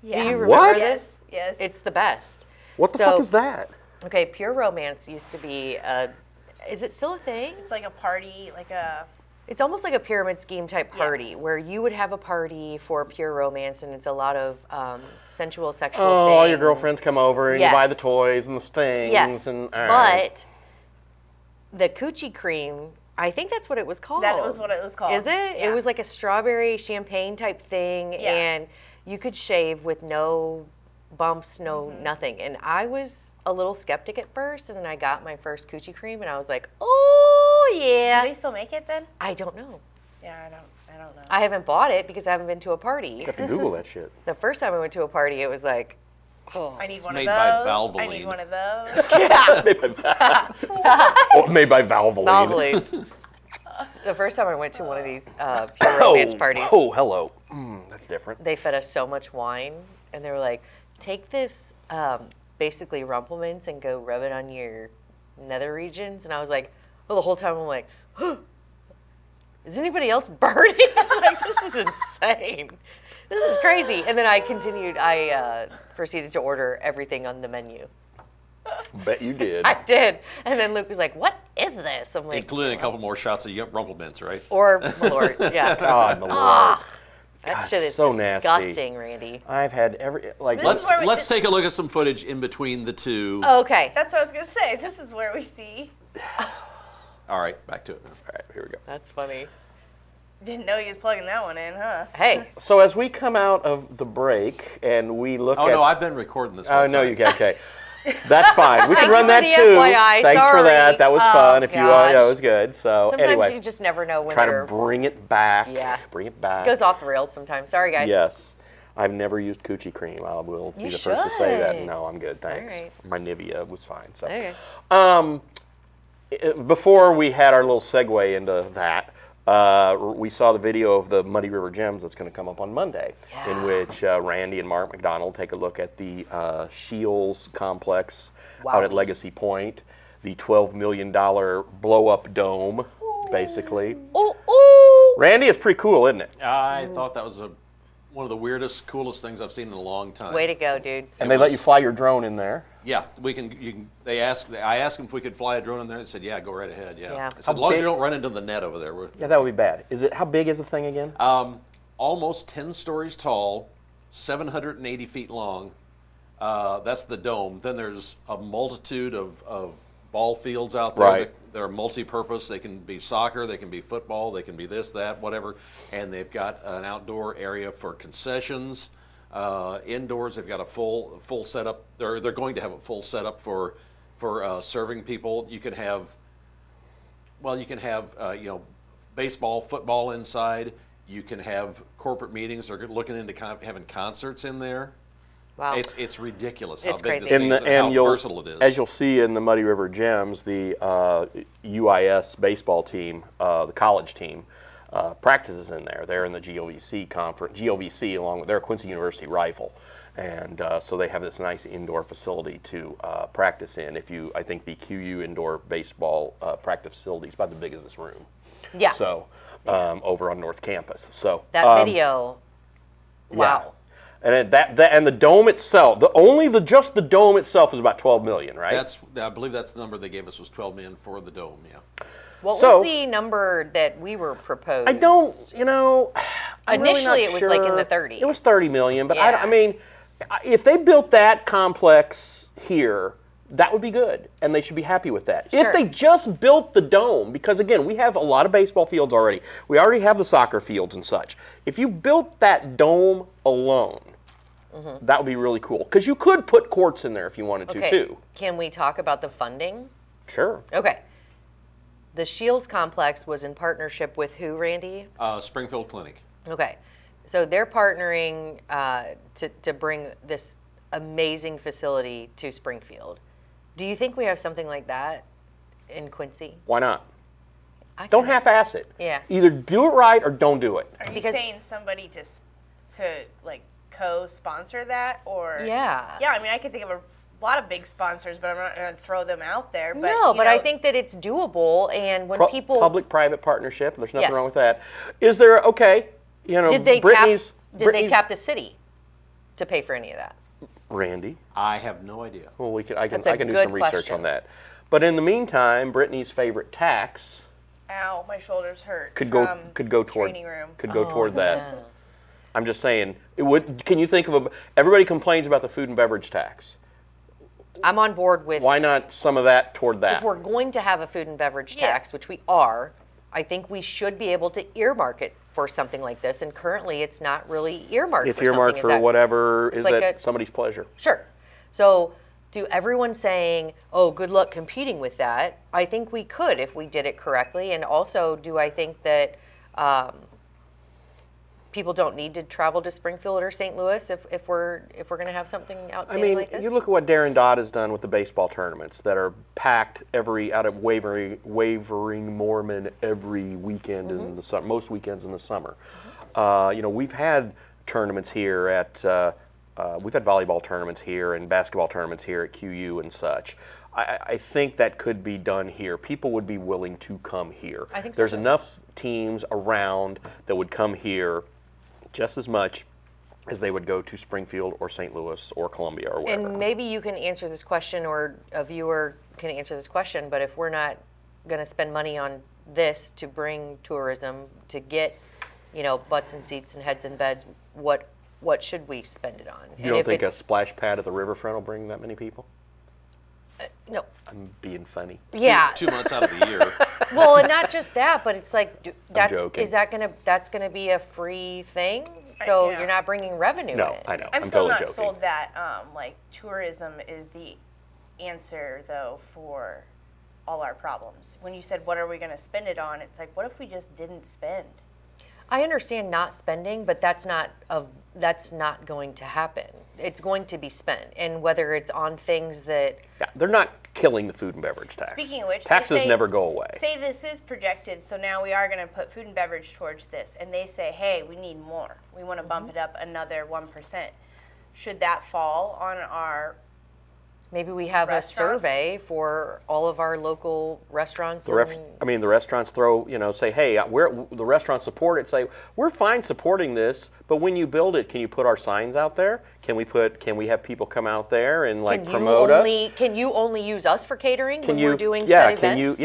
Yeah. Do you remember What? this? Yes. It's the best. what the So- fuck is that? Okay, Pure Romance used to be is it still a thing? It's like a party, like a. It's almost like a pyramid scheme type party where you would have a party for Pure Romance, and it's a lot of sensual sexual Oh, things. all your girlfriends come over and you buy Yes. the toys and the things. Yes, And, all right. but the coochie cream, I think that's what it was called. That was what it was called. Is it? Yeah. It was like a strawberry champagne type thing, Yeah. and you could shave with no bumps, no nothing. And I was a little skeptic at first, and then I got my first coochie cream, and I was like, oh Do yeah. they still make it then? I don't know. Yeah, I don't know. I haven't bought it because I haven't been to a party. You have to Google that shit. The first time I went to a party, it was like, oh. I need one made of by those. I Valvoline. need one of those. Made by Valvoline. Probably. The first time I went to one of these Pure Romance parties, Oh, hello. That's different. they fed us so much wine, and they were like, take this basically Rumplemans and go rub it on your nether regions. And I was like, well, the whole time I'm like, is anybody else burning? I'm like, this is insane. This is crazy. And then I proceeded to order everything on the menu. Bet you did. I did. And then Luke was like, what is this? I'm like, Including a couple more shots of Rumple Mints, right? or Malört, yeah. God, my lord. That God, shit is so nasty. disgusting, Randy. I've had every like. This is where we Let's did- take a look at some footage in between the two. Okay. That's what I was gonna say. This is where we see. All right, back to it. All right, here we go. That's funny. Didn't know you was plugging that one in, huh? Hey, So as we come out of the break and we look Oh at. no, I've been recording this. Oh whole no, time. you can. Okay. That's fine. We can Thank run you that for the too. FYI, Thanks for sorry. that. That was Oh, fun. If you, gosh. yeah, it was good. So sometimes anyway, you just never know when try to they're bring it back. Yeah. Bring it back. it goes off the rails sometimes. Sorry, guys. Yes. I've never used coochie cream. I will be You the first to say that. should. No, I'm good. Thanks. right. My Nivea was fine. So. Okay. Before we had our little segue into that, we saw the video of the Muddy River Gems that's going to come up on Monday, in which Randy and Mark McDonald take a look at the Scheels complex out at Legacy Pointe, the $12 million blow-up dome, basically. Oh. Randy, it's pretty cool, isn't it? I thought that was one of the weirdest, coolest things I've seen in a long time. Way to go, dude. And they let you fly your drone in there. Yeah, we can. You can. I asked them if we could fly a drone in there. They said, "Yeah, go right ahead." Yeah. Yeah. I said, as long as you don't run into the net over there. Yeah, that would be bad. How big is the thing again? Almost 10 stories tall, 780 feet long. That's the dome. Then there's a multitude of ball fields out there. Right. They're multi-purpose. They can be soccer, they can be football, they can be this, that, whatever. And they've got an outdoor area for concessions. Indoors, they've got a full setup. They're going to have a full setup for serving people. You can have baseball, football inside. You can have corporate meetings. They're looking into having concerts in there. Wow. It's ridiculous how It's big crazy. this thing is and how versatile it is. As you'll see in the Muddy River Gems, the UIS baseball team, the college team, practices in there. They're in the GOVC conference, GOVC along with their Quincy University rifle. And so they have this nice indoor facility to practice in. I think the QU indoor baseball practice facility is about the big as this room. Yeah. So over on North Campus. So That video. Wow. And and the dome itself, just the dome itself is about $12 million, right? I believe that's the number they gave us was $12 million for the dome. Yeah. What So- was the number that we were proposed? I don't, I'm really Initially, not it was like in sure. the 30s. It was 30 million, but Yeah. I mean, if they built that complex here, that would be good, and they should be happy with that. Sure. If they just built the dome, because again, we have a lot of baseball fields already. We already have the soccer fields and such. If you built that dome alone, that would be really cool. Because you could put courts in there if you wanted to, Okay. too. Can we talk about the funding? Sure. Okay. The Scheels complex was in partnership with who, Randy? Springfield Clinic. Okay. So they're partnering to bring this amazing facility to Springfield. Do you think we have something like that in Quincy? Why not? I Don't can- half-ass it. Yeah. Either do it right or don't do it. Are you Because- saying somebody to like co-sponsor that or? Yeah. Yeah, I mean, I could think of a lot of big sponsors, but I'm not going to throw them out there. But, No, but I think that it's doable, and when people public-private partnership, there's nothing Yes. wrong with that. Is there did they Brittany's tap the city to pay for any of that? Randy? I have no idea. Well, I can That's a do good some research question. on that. But in the meantime, Brittany's favorite tax Ow, my shoulders hurt. could go toward training room. toward that. I'm just saying, it would. Can you think of everybody complains about the food and beverage tax? I'm on board with. Why not some of that toward that? If we're going to have a food and beverage tax, which we are, I think we should be able to earmark it for something like this. And currently, it's not really earmarked. It's for earmarked something. for whatever is like at somebody's pleasure. Sure. So, do everyone saying, "Oh, good luck competing with that"? I think we could if we did it correctly. And also, do I think that people don't need to travel to Springfield or St. Louis if we're going to have something outstanding like this? You look at what Darren Dodd has done with the baseball tournaments that are packed out of Wavering Mormon every weekend in the summer, most weekends in the summer. We've had tournaments here we've had volleyball tournaments here and basketball tournaments here at QU and such. I think that could be done here. People would be willing to come here. I think so There's too. enough teams around that would come here just as much as they would go to Springfield or St. Louis or Columbia or wherever. And maybe you can answer this question, or a viewer can answer this question, but if we're not going to spend money on this to bring tourism, to get, butts and seats and heads and beds, what should we spend it on? You don't think a splash pad at the riverfront will bring that many people? No. I'm being funny. Yeah. 2 months out of the year. Well, and not just that, but it's like, joking. that's gonna be a free thing? So Yeah. you're not bringing revenue No, in. I know. I'm totally still not joking. sold that tourism is the answer though for all our problems. When you said what are we going to spend it on, it's like what if we just didn't spend? I understand not spending, but that's not going to happen. It's going to be spent, and whether it's on things that Yeah, they're not killing the food and beverage tax. Speaking of which, taxes never go away. Say this is projected, so now we are going to put food and beverage towards this, and they say, hey, we need more. We want to bump it up another 1%. Should that fall on our maybe we have a Restaurants? survey for all of our local restaurants? The restaurants say, hey, the restaurants support it. Say, we're fine supporting this, but when you build it, can you put our signs out there? Can we have people come out there and promote us? Can you only use us for catering when we're doing yeah, set events?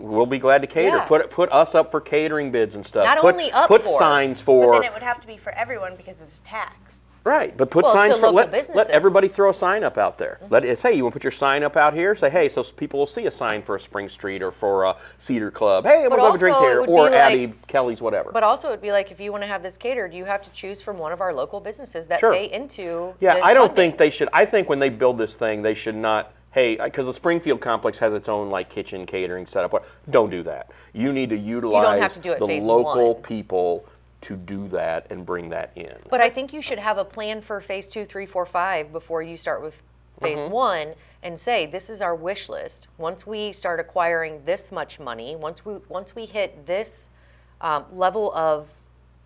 We'll be glad to cater. Yeah. Put us up for catering bids and stuff. Not only up put for. signs But for. then it would have to be for everyone because it's a tax. Right, but put Well, signs to for local let businesses. everybody throw a sign up out there. Let it say you want to put your sign up out here. Say, hey, so people will see a sign for a Spring Street or for a Cedar Club. Hey, I'm But gonna have a drink also, here, it would or be Abby Kelly's, whatever. But also, it'd be like if you want to have this catered, you have to choose from one of our local businesses that Sure. pay into. Yeah, this I don't funding. think they should. I think when they build this thing, they should not. Hey, because the Springfield complex has its own kitchen catering setup. Don't do that. You need to utilize have to do it the phase local one. people to do that and bring that in. But I think you should have a plan for phase 2, 3, 4, 5 before you start with phase 1 and say, this is our wish list. Once we start acquiring this much money, once we hit this level of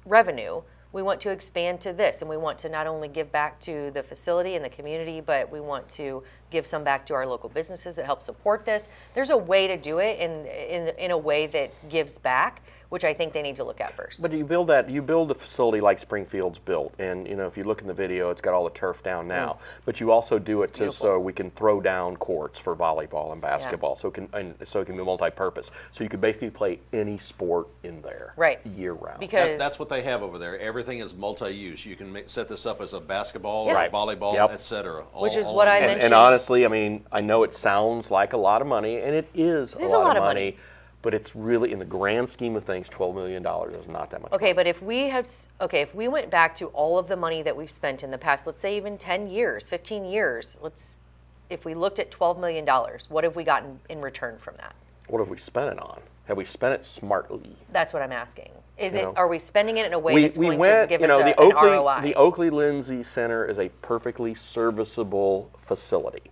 revenue, we want to expand to this, and we want to not only give back to the facility and the community, but we want to give some back to our local businesses that help support this. There's a way to do it in a way that gives back, which I think they need to look at first. But you build a facility like Springfield's built, and if you look in the video, it's got all the turf down now. But you also do it so we can throw down courts for volleyball and basketball, so it can be multi-purpose. So you could basically play any sport in there, Right. year round. Because That's what they have over there. Everything is multi-use. You can set this up as a basketball, Yeah. or Right. volleyball, Yep. etc. Which is what I and mentioned. honestly, I know it sounds like a lot of money, and it is It is a lot of money. but it's really, in the grand scheme of things, $12 million is not that much. Okay, but if we went back to all of the money that we've spent in the past, let's say even 10 years, 15 years, if we looked at $12 million, what have we gotten in return from that? What have we spent it on? Have we spent it smartly? That's what I'm asking. know, Are we spending it in a way that's going to give the us an ROI? The Oakley Lindsay Center is a perfectly serviceable facility.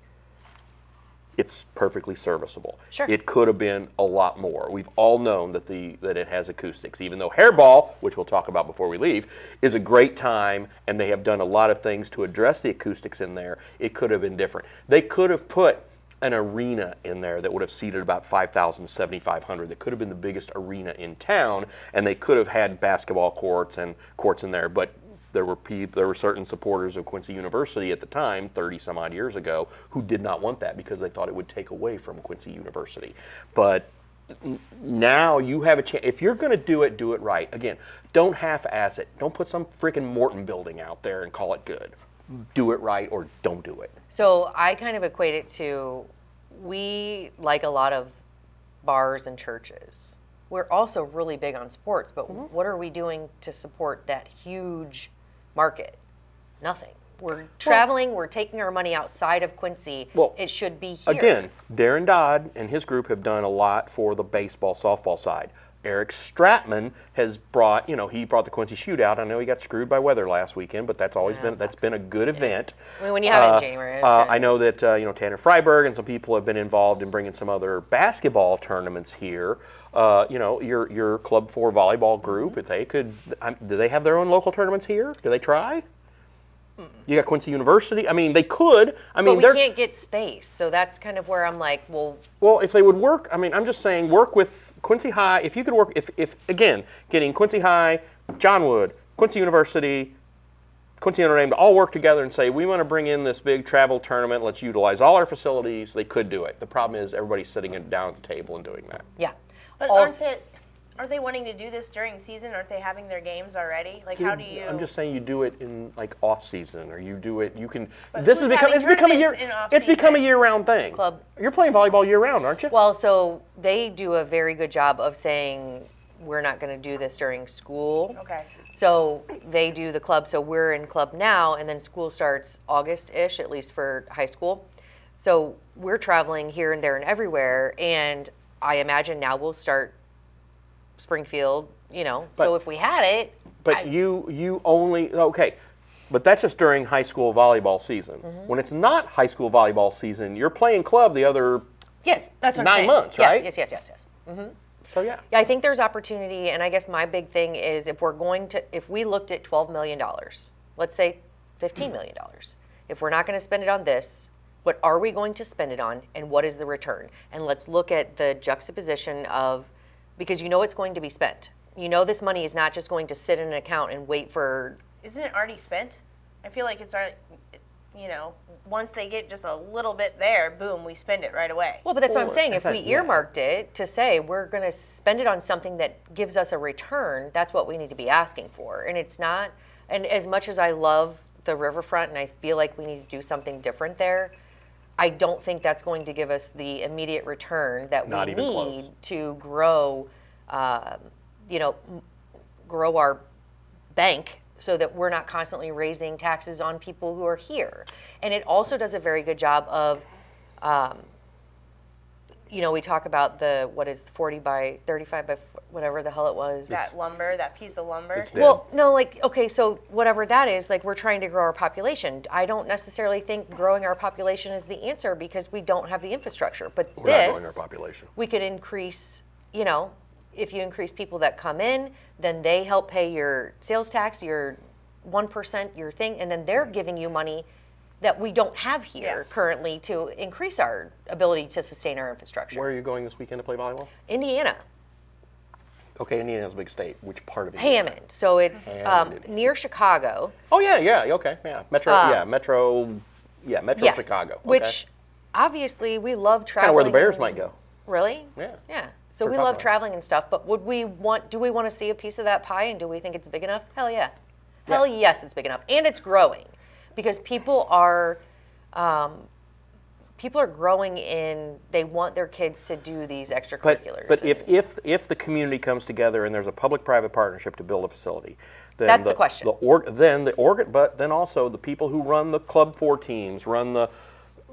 it's perfectly serviceable. Sure. It could have been a lot more. We've all known that that it has acoustics, even though Hairball, which we'll talk about before we leave, is a great time, and they have done a lot of things to address the acoustics in there. It could have been different. They could have put an arena in there that would have seated about 5,000, 7,500. That could have been the biggest arena in town, and they could have had basketball courts and courts in there, but there were certain supporters of Quincy University at the time, 30 some odd years ago, who did not want that because they thought it would take away from Quincy University. But now you have a chance. If you're going to do it right. Again, don't half-ass it. Don't put some freaking Morton building out there and call it good. Do it right or don't do it. So I kind of equate it to, we, like a lot of bars and churches, we're also really big on sports, but what are we doing to support that huge market? Nothing. We're traveling, we're taking our money outside of Quincy. Well, it should be here. Again, Darren Dodd and his group have done a lot for the baseball, softball side. Eric Stratman has brought, he brought the Quincy Shootout. I know he got screwed by weather last weekend, but that's always been a good event. I mean, when you have it in January. I know that Tanner Freiberg and some people have been involved in bringing some other basketball tournaments here. Your Club 4 volleyball group, if they could, do they have their own local tournaments here? Do they try? You got Quincy University. I mean, they could. I mean, but we can't get space, so that's kind of where I'm like, well. Well, if they would work, I mean, I'm just saying, work with Quincy High. If you could work, if again, getting Quincy High, John Wood, Quincy University, Quincy Notre Dame to all work together and say, we want to bring in this big travel tournament. Let's utilize all our facilities. They could do it. The problem is everybody's sitting down at the table and doing that. Yeah. But aren't they wanting to do this during season? Aren't they having their games already? Like, how do you? I'm just saying you do it in like off season, or you do it. You can. But This has become. It's become a year. It's become a year-round thing. Club. You're playing volleyball year-round, aren't you? Well, so they do a very good job of saying we're not going to do this during school. Okay. So they do the club. So we're in club now, and then school starts August-ish, at least for high school. So we're traveling here and there and everywhere, and I imagine now we'll start Springfield, so if we had it. But you only, okay, but that's just during high school volleyball season. When it's not high school volleyball season, you're playing club the other yes, that's what 9 I'm saying. months, right? Yes. Mm-hmm. So yeah. Yeah, I think there's opportunity, and I guess my big thing is if we looked at $12 million, let's say $15 million, if we're not going to spend it on this, what are we going to spend it on, and what is the return? And let's look at the juxtaposition of, because it's going to be spent. This money is not just going to sit in an account and wait for. Isn't it already spent? I feel like it's already, once they get just a little bit there, boom, we spend it right away. Well, but that's what I'm saying. If we earmarked it to say we're going to spend it on something that gives us a return, that's what we need to be asking for. And it's not, and as much as I love the riverfront and I feel like we need to do something different there, I don't think that's going to give us the immediate return that we need to grow, grow our bank so that we're not constantly raising taxes on people who are here. And it also does a very good job of, we talk about the 40 by 35 by whatever the hell it was. That piece of lumber. Well, no, okay, so whatever that is, we're trying to grow our population. I don't necessarily think growing our population is the answer because we don't have the infrastructure. But we're not growing our population. We could increase, if you increase people that come in, then they help pay your sales tax, your 1%, your thing, and then they're giving you money that we don't have here currently to increase our ability to sustain our infrastructure. Where are you going this weekend to play volleyball? Indiana. Okay, Indiana's a big state. Which part of Indiana? Hammond. So it's near Chicago. Oh yeah, okay, yeah. Metro Chicago. Okay. Which obviously we love traveling. Kind of where the Bears might go. Really? Yeah. Yeah. So we love traveling and stuff, but do we want to see a piece of that pie, and do we think it's big enough? Hell yeah. Hell yes, it's big enough. And it's growing. Because people are growing in, they want their kids to do these extracurriculars. But if the community comes together and there's a public-private partnership to build a facility, then that's the question. But then also the people who run the Club 4 teams, run the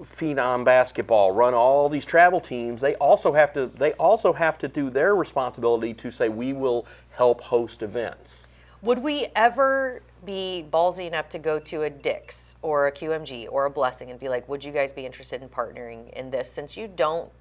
Phenom basketball, run all these travel teams, they also have to do their responsibility to say we will help host events. Would we ever be ballsy enough to go to a Dick's or a QMG or a Blessing and be like, would you guys be interested in partnering in this, since you don't,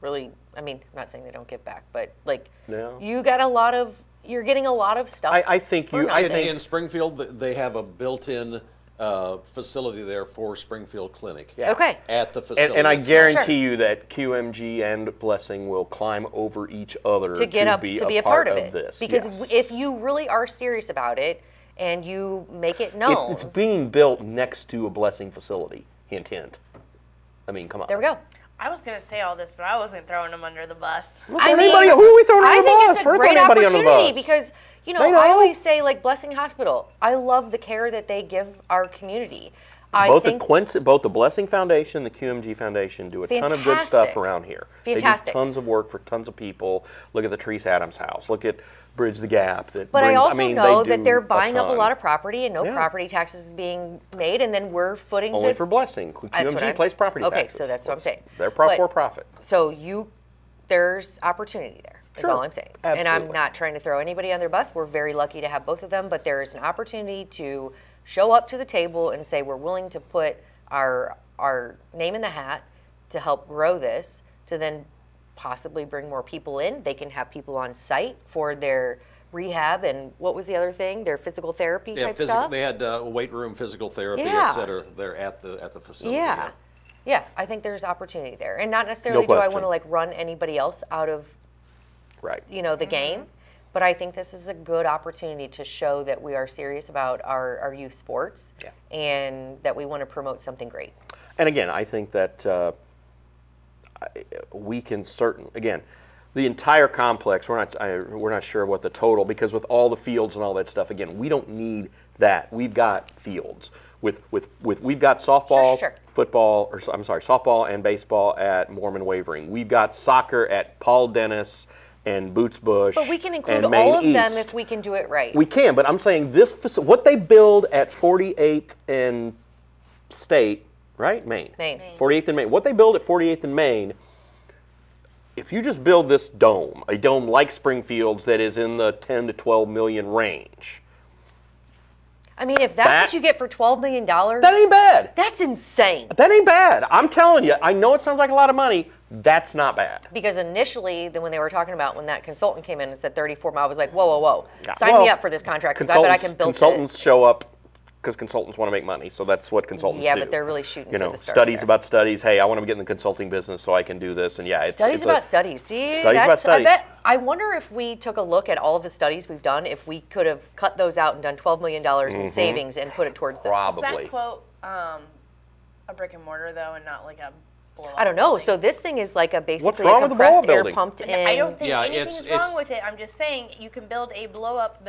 really, I mean, I'm not saying they don't give back, but like, you got you're getting a lot of stuff. I think in Springfield, they have a built-in facility there for Springfield Clinic. Yeah. Okay. At the facility. And I itself. guarantee you that QMG and Blessing will climb over each other to be a part of it. This. Because if you really are serious about it and you make it known. It's being built next to a Blessing facility. Hint, hint. I mean, come on. There we go. I was going to say all this, but I wasn't throwing them under the bus. Who are we throwing under the I bus? think it's a We're great throwing anybody under the opportunity bus. because, I always say, like, Blessing Hospital, I love the care that they give our community. Both the Blessing Foundation and the QMG Foundation do a ton of good stuff around here. Fantastic. They do tons of work for tons of people. Look at the Therese Adams House. Look at Bridge the Gap. I also know that they're buying up a lot of property and no property taxes is being made, and then we're footing only for Blessing. QMG pays property taxes. Okay, so that's what I'm saying. They're for profit. So there's opportunity there. Is all I'm saying. Absolutely. And I'm not trying to throw anybody on their bus. We're very lucky to have both of them, but there is an opportunity to show up to the table and say we're willing to put our name in the hat to help grow this, to then possibly bring more people in. They can have people on site for their rehab and what was the other thing? Their physical therapy type stuff? They had weight room, physical therapy, Yeah. et cetera, there at the facility. Yeah. Yeah, I think there's opportunity there. And not necessarily do I want to like run anybody else out of the game, but I think this is a good opportunity to show that we are serious about our youth sports and that we want to promote something great. And again, I think that we can the entire complex, we're not sure what the total, because with all the fields and all that stuff, again, we don't need that. We've got fields. We've got softball, softball and baseball at Mormon Wavering. We've got soccer at Paul Dennis and Boots Bush. But we can include all of them if we can do it right. We can, but I'm saying what they build at 48th and State, right? Maine. 48th and Maine. What they build at 48th and Maine, if you just build this dome, a dome like Springfield's that is in the 10 to 12 million range. I mean, if that's what you get for $12 million, that ain't bad. That's insane. That ain't bad. I'm telling you, I know it sounds like a lot of money. That's not bad. Because initially, when they were talking about when that consultant came in and said 34, I was like, whoa. Sign me up for this contract because I bet I can build it. Consultants show up because consultants want to make money, so that's what consultants do. Yeah, but they're really shooting for the stars studies there. about studies. Hey, I want to get in the consulting business so I can do this, and studies about studies. See, studies about studies. I wonder if we took a look at all of the studies we've done, if we could have cut those out and done $12 million in savings and put it towards this. Probably. Is that quote a brick and mortar though, and not like a blow-up I don't know. building? So this thing is like a basically What's wrong a with the blow-up compressed air building? pumped in. I don't think Yeah, anything's it's- wrong with it. I'm just saying you can build a blow-up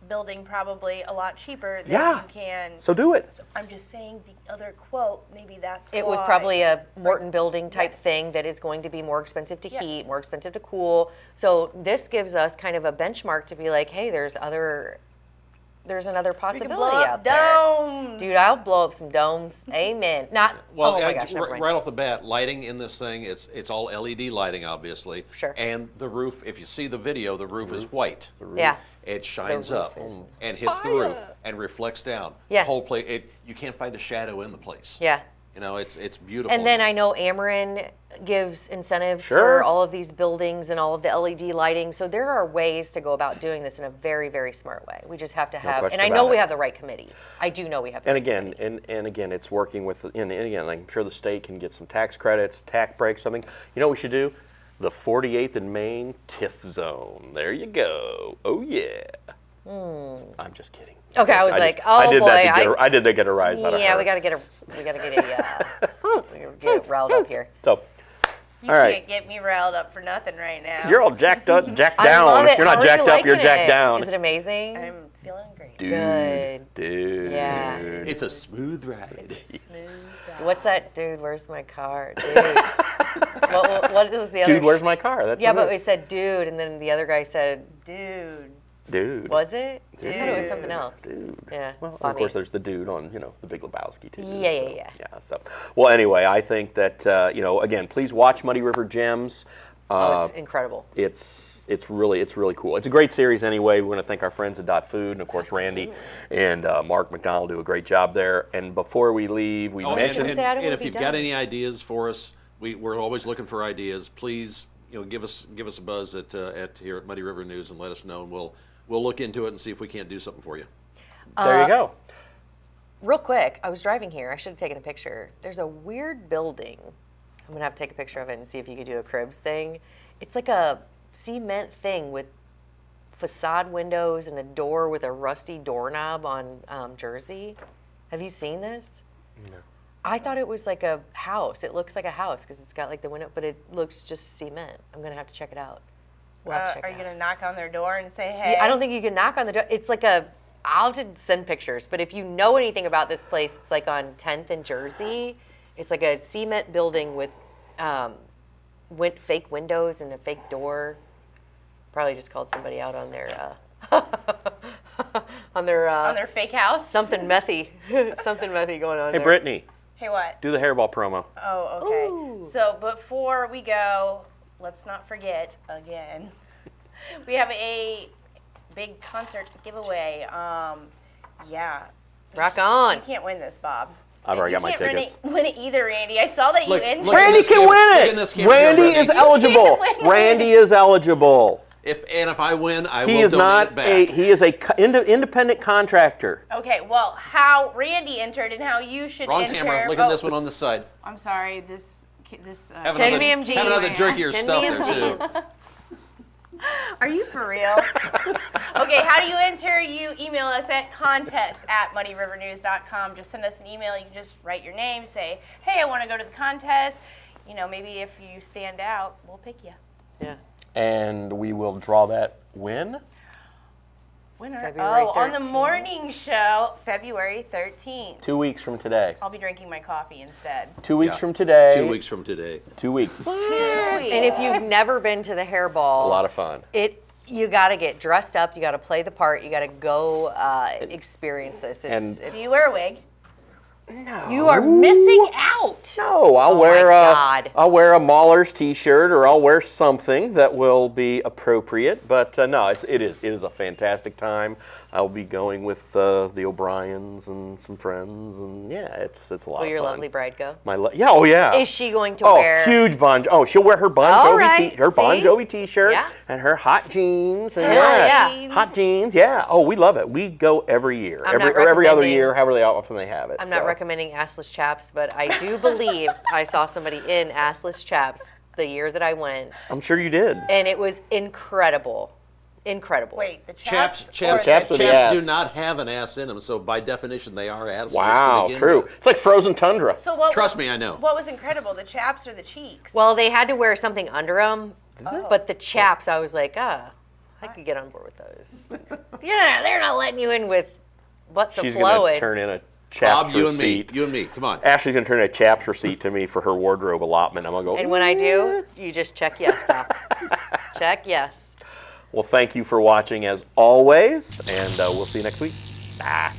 building probably a lot cheaper than Yeah. you can. So do it. I'm just saying the other quote, maybe that's It was why. probably a Morton building type Yes. thing that is going to be more expensive to heat, Yes. more expensive to cool. So this gives us kind of a benchmark to be like, hey, there's another We can possibility blow up out there. domes. Dude, I'll blow up some domes. Amen. Not. Well, oh my gosh, never mind. right off the bat, lighting in this thing, it's all LED lighting, obviously. Sure. And the roof, if you see the video, the roof is white. Yeah. It shines roof up is- and hits the roof and reflects down. Yeah. The whole place, you can't find a shadow in the place. Yeah. It's beautiful. And then I know Ameren gives incentives Sure. for all of these buildings and all of the LED lighting. So there are ways to go about doing this in a very, very smart way. We just have to have, question and I know about we it. have the right committee. I do know we have the right committee. And again, it's working with, and again, I'm sure the state can get some tax credits, tax breaks, something. You know what we should do? The 48th and Main TIF zone. There you go. Oh yeah. I'm just kidding. Okay, I was like, just- oh I did boy, that to I did that to get a rise out of her. Yeah, we gotta get it riled up here. So, You all right. can't get me riled up for nothing right now. You're all jacked up, jacked I down. love it. You're not How are you jacked up, you're liking jacked it? down. Is it amazing? I'm feeling great. Good. Dude. Yeah. it's a smooth ride. What's that, dude? Where's my car, dude? what was the other? Dude, where's my car? That's Yeah, the but move. we said dude, and then the other guy said dude. Dude. Was it? I thought it was something else. Dude. Yeah. Well, of funny. course, there's the dude on, the Big Lebowski, too. Yeah. Yeah, so. Well, anyway, I think that, again, please watch Muddy River Gems. It's incredible. It's really cool. It's a great series anyway. We want to thank our friends at Dot Food, and of course Randy and Mark McDonald do a great job there. And before we leave, we mentioned. And if you've got any ideas for us, we're always looking for ideas. Please, give us a buzz at here at Muddy River News and let us know, and we'll look into it and see if we can't do something for you. There you go. Real quick, I was driving here. I should have taken a picture. There's a weird building. I'm gonna have to take a picture of it and see if you could do a cribs thing. It's like a cement thing with facade windows and a door with a rusty doorknob on Jersey. Have you seen this? No. I thought it was like a house. It looks like a house because it's got like the window, but it looks just cement. I'm gonna have to check it out. Are you gonna knock on their door and say, hey? Yeah, I don't think you can knock on the door. It's like I'll have to send pictures, but if you know anything about this place, it's like on 10th and Jersey. It's like a cement building with fake windows and a fake door. Probably just called somebody out on their on their fake house. Something methy going on. Hey, there. Brittany. Hey, what? Do the hairball promo. Oh, okay. Ooh. So before we go, let's not forget again. We have a big concert giveaway. Yeah. Rock on. You can't win this, Bob. I've already got my You tickets. can't win it either, Randy. I saw that you entered. Randy can win it. Randy is eligible. win it. Randy is eligible. If I win, I He will is donate not it back. he is a independent contractor. Okay, well, how Randy entered and how you should Wrong enter. camera. Look at this one on this side. I'm sorry. This. Have 10 another, BMGs. have another jerkier 10 stuff there BMGs. too. Are you for real? Okay, how do you enter? You email us at contest@muddyrivernews.com. Just send us an email. You can just write your name, say, hey, I want to go to the contest. Maybe if you stand out, we'll pick you. Yeah. And we will draw that when? Winner. February On the 13th. morning show, February 13th. 2 weeks from today. I'll be drinking my coffee instead. 2 weeks from today. 2 weeks from today. 2 weeks. 2 weeks. And if you've never been to the hairball, A lot of fun. you got to get dressed up. You got to play the part. You got to go experience this. And- Do you wear a wig? No. You are missing out. No, I'll Oh wear my God. I'll wear a Mahler's T-shirt, or I'll wear something that will be appropriate. But no, it is a fantastic time. I'll be going with the O'Briens and some friends, and yeah, it's a lot of fun. Will your lovely bride go? Oh yeah. Is she going to wear? Huge Bon. Oh, she'll wear her Bon All Jovi, right, Bon see? Jovi T-shirt, Yeah. and her hot jeans, and yeah. hot jeans. Yeah. Oh, we love it. We go every year, I'm not every other recommending- year, however often they have it. I'm not recommending assless chaps, but I do believe I saw somebody in assless chaps the year that I went, I'm sure you did. and it was incredible. Incredible. Wait, the Chaps chaps? Chaps with the ass. do not have an ass in them, so by definition they are assless Wow, to begin true. with. It's like frozen tundra. So what? Trust me, I know. What was incredible? The chaps or the cheeks? Well, they had to wear something under them, but the chaps, I was like, I could get on board with those. They're not letting you in with what's She's flowing. going to turn in a chaps Bob, you and me. receipt. You and me. Come on. Ashley's going to turn in a chaps receipt to me for her wardrobe allotment. I'm going to go, And when I do, you just check yes, pal. Check yes. Well, thank you for watching as always, and we'll see you next week. Bye.